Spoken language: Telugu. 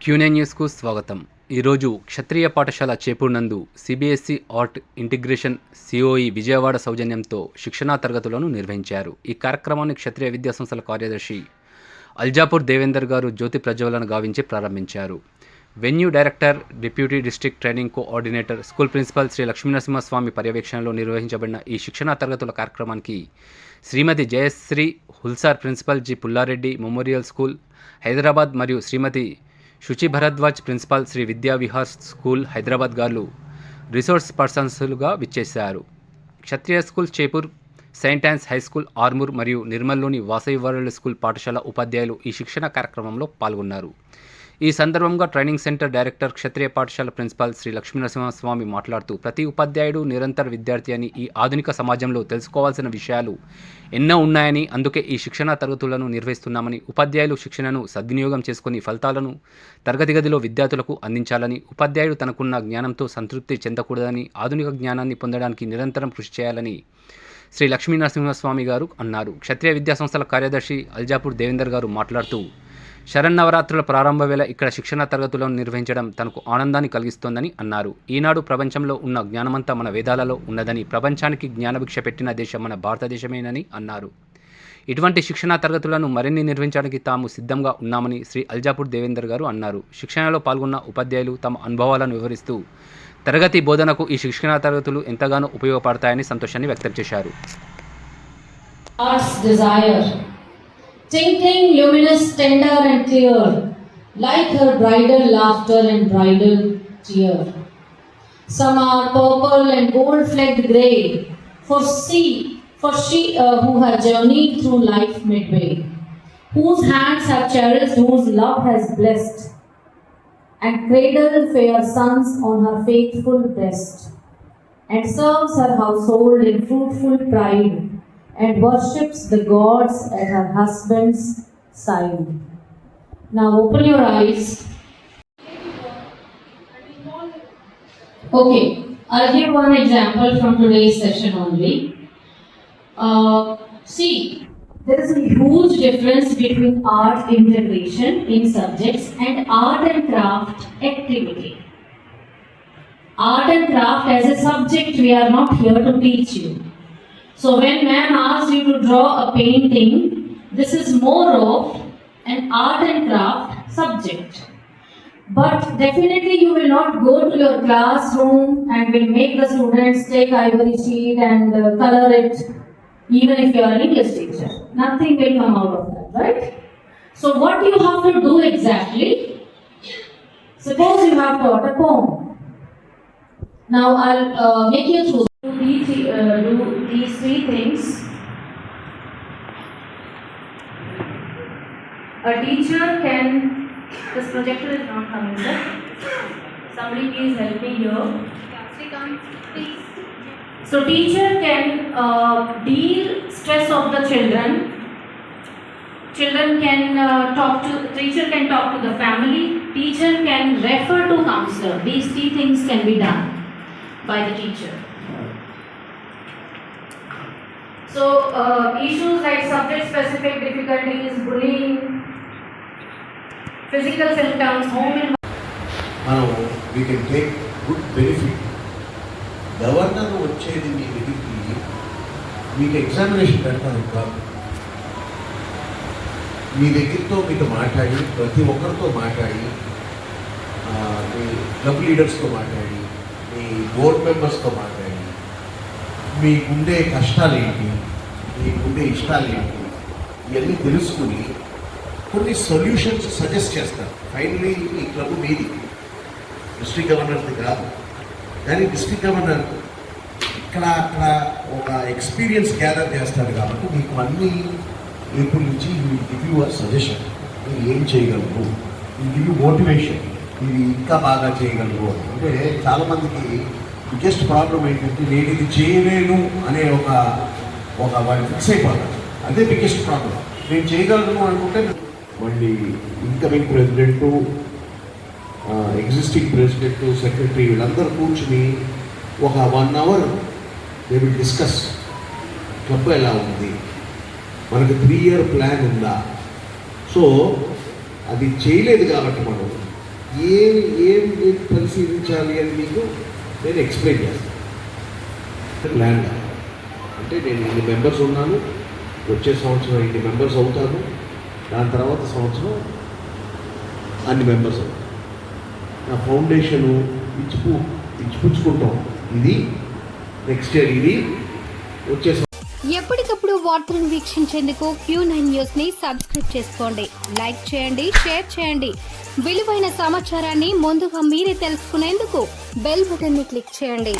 క్యూనే న్యూస్కు స్వాగతం. ఈరోజు క్షత్రియ పాఠశాల చేపూర్ నందు CBSE art integration COE Vijayawada సౌజన్యంతో శిక్షణా తరగతులను నిర్వహించారు. ఈ కార్యక్రమాన్ని క్షత్రియ విద్యా సంస్థల కార్యదర్శి అల్జాపూర్ దేవేందర్ గారు జ్యోతి ప్రజ్వలన గావించి ప్రారంభించారు. Venue director, deputy district training coordinator, school principal Shri Lakshminarasimhaswamy పర్యవేక్షణలో నిర్వహించబడిన ఈ శిక్షణా తరగతుల కార్యక్రమానికి Shrimati Jayashri Hulsar, principal G Pullareddy memorial school Hyderabad మరియు శ్రీమతి శుచి భరద్వాజ్, ప్రిన్సిపాల్ శ్రీ విద్యా విహార్ స్కూల్ హైదరాబాద్ గారు రిసోర్స్ పర్సన్స్లుగా విచ్చేశారు. Kshatriya school Chepur, saint Ann's high school Armoor మరియు నిర్మల్లోని వాసవి వరల్డ్ స్కూల్ పాఠశాల ఉపాధ్యాయులు ఈ శిక్షణ కార్యక్రమంలో పాల్గొన్నారు. ఈ సందర్భంగా ట్రైనింగ్ సెంటర్ డైరెక్టర్, క్షత్రియ పాఠశాల ప్రిన్సిపాల్ శ్రీ లక్ష్మీనరసింహస్వామి మాట్లాడుతూ, ప్రతి ఉపాధ్యాయుడు నిరంతర విద్యార్థి అని, ఈ ఆధునిక సమాజంలో తెలుసుకోవాల్సిన విషయాలు ఎన్నో ఉన్నాయని, అందుకే ఈ శిక్షణా తరగతులను నిర్వహిస్తున్నామని, ఉపాధ్యాయులు శిక్షణను సద్వినియోగం చేసుకుని ఫలితాలను తరగతి గదిలో విద్యార్థులకు అందించాలని, ఉపాధ్యాయుడు తనకున్న జ్ఞానంతో సంతృప్తి చెందకూడదని, ఆధునిక జ్ఞానాన్ని పొందడానికి నిరంతరం కృషి చేయాలని శ్రీ లక్ష్మీనరసింహస్వామి గారు అన్నారు. క్షత్రియ విద్యా సంస్థల కార్యదర్శి అల్జాపూర్ దేవేందర్ గారు మాట్లాడుతూ, శరన్నవరాత్రుల ప్రారంభ వేళ ఇక్కడ శిక్షణా తరగతులను నిర్వహించడం తనకు ఆనందాన్ని కలిగిస్తోందని అన్నారు. ఈనాడు ప్రపంచంలో ఉన్న జ్ఞానమంతా మన వేదాలలో ఉన్నదని, ప్రపంచానికి జ్ఞానభిక్ష పెట్టిన దేశం మన భారతదేశమేనని అన్నారు. ఇటువంటి శిక్షణా తరగతులను మరిన్ని నిర్వహించడానికి తాము సిద్ధంగా ఉన్నామని శ్రీ అల్జాపూర్ దేవేందర్ గారు అన్నారు. శిక్షణలో పాల్గొన్న ఉపాధ్యాయులు తమ అనుభవాలను వివరిస్తూ, తరగతి బోధనకు ఈ శిక్షణా తరగతులు ఎంతగానో ఉపయోగపడతాయని సంతోషాన్ని వ్యక్తం చేశారు. Tinkling, luminous, tender and clear, like her bridal laughter and bridal tear. Some are purple and gold-flecked grey, for she who has journeyed through life midway, whose hands have cherished, whose love has blessed, and cradled fair sons on her faithful breast, and serves her household in fruitful pride, and worships the gods at her husband's side. Now open your eyes. Okay, I'll give one example from today's session only. See, there is a huge difference between art integration in subjects and art and craft activity. Art and craft as a subject, we are not here to teach you. So when ma'am asks you to draw a painting, this is more of an art and craft subject. But definitely you will not go to your classroom and will make the students take ivory sheet and color it, even if you are an English teacher. Nothing will come out of that, right? So what you have to do exactly? Suppose you have taught a poem. Now I'll make you through. Do these three things. A teacher can, this projector is not coming, sir. Somebody please help me here. Please. So teacher can deal stress of the children. Children can teacher can talk to the family. Teacher can refer to counselor. These three things can be done by the teacher. So issues like subject-specific difficulties, bullying, physical symptoms, home environment. We can take good benefit. Governor వచ్చేది మీ దగ్గరికి, మీకు ఎగ్జామినేషన్ పెడతాను కాదు, మీ దగ్గరతో మీతో మాట్లాడి, ప్రతి ఒక్కరితో మాట్లాడి, మీ క్లబ్ లీడర్స్తో మాట్లాడి, మీ బోర్డ్ మెంబర్స్తో మాట్లాడి, మీకుండే కష్టాలు ఏంటి, మీకుండే ఇష్టాలు ఏంటి, ఇవన్నీ తెలుసుకుని కొన్ని సొల్యూషన్స్ సజెస్ట్ చేస్తారు. ఫైనలీ ఈ క్లబ్ మీది, డిస్ట్రిక్ట్ గవర్నర్ది కాదు. కానీ డిస్ట్రిక్ట్ గవర్నర్ ఇక్కడ అక్కడ ఒక ఎక్స్పీరియన్స్ గ్యాదర్ చేస్తారు కాబట్టి మీకు అన్నీ ఇప్పుడు నుంచి గివ్ యూ అ సజెషన్, మీరు ఏం చేయగలరు, గివ్ యూ మోటివేషన్, ఇది ఇంకా బాగా చేయగలరు. అంటే చాలామందికి బిగ్గెస్ట్ ప్రాబ్లం ఏంటంటే, నేను ఇది చేయలేను అనే ఒక వాళ్ళు ఫిక్స్ అయిపోతారు. అదే బిగ్గెస్ట్ ప్రాబ్లం. నేను చేయగలను అనుకుంటే మళ్ళీ incoming president, existing president, secretary వీళ్ళందరూ కూర్చుని ఒక 1 hour they will discuss. Club ఎలా ఉంది, మనకు 3 year ప్లాన్ ఉందా. సో అది చేయలేదు కాబట్టి మనం ఏం పరిశీలించాలి అని మీకు నేను ఎక్స్ప్లెయిన్ చేస్తాను. ల్యాండ్ అంటే నేను ఇన్ని మెంబర్స్ ఉన్నాను, వచ్చే సంవత్సరం ఇన్ని మెంబర్స్ అవుతాను, దాని తర్వాత సంవత్సరం అన్ని మెంబర్స్ అవుతాను. నా ఫౌండేషను ఇచ్చిపుచ్చుకుంటాం. ఇది నెక్స్ట్ ఇయర్, ఇది వచ్చే ఎప్పటికప్పుడు వార్తలను వీక్షించేందుకు Q9 న్యూస్ ని సబ్స్క్రైబ్ చేసుకోండి, లైక్ చేయండి, షేర్ చేయండి. విలువైన సమాచారాన్ని ముందుగా మీరే తెలుసుకునేందుకు బెల్ బటన్ ని క్లిక్ చేయండి.